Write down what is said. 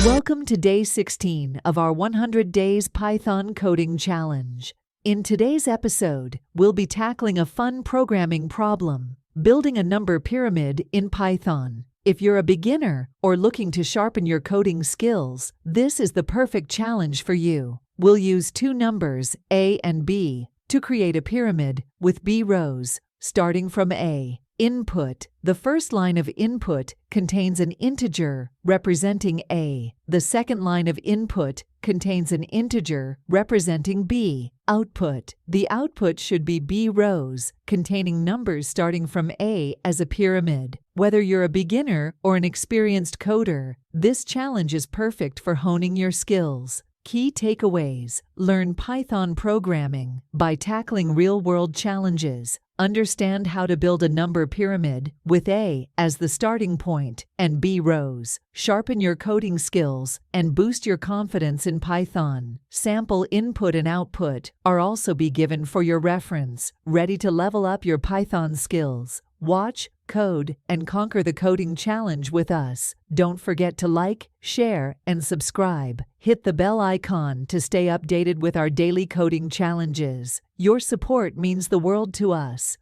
Welcome to day 16 of our 100 Days Python Coding Challenge. In today's episode, we'll be tackling a fun programming problem, building a number pyramid in Python. If you're a beginner or looking to sharpen your coding skills, this is the perfect challenge for you. We'll use two numbers, A and B, to create a pyramid with B rows, starting from A. Input. The first line of input contains an integer representing A. The second line of input contains an integer representing B. Output. The output should be B rows containing numbers starting from A as a pyramid. Whether you're a beginner or an experienced coder, this challenge is perfect for honing your skills. Key takeaways: learn Python programming by tackling real-world challenges. Understand how to build a number pyramid with A as the starting point and B rows. Sharpen your coding skills and boost your confidence in Python. Sample input and output are also be given for your reference. Ready to level up your Python skills? Watch, code, and conquer the coding challenge with us. Don't forget to like, share, and subscribe. Hit the bell icon to stay updated with our daily coding challenges. Your support means the world to us.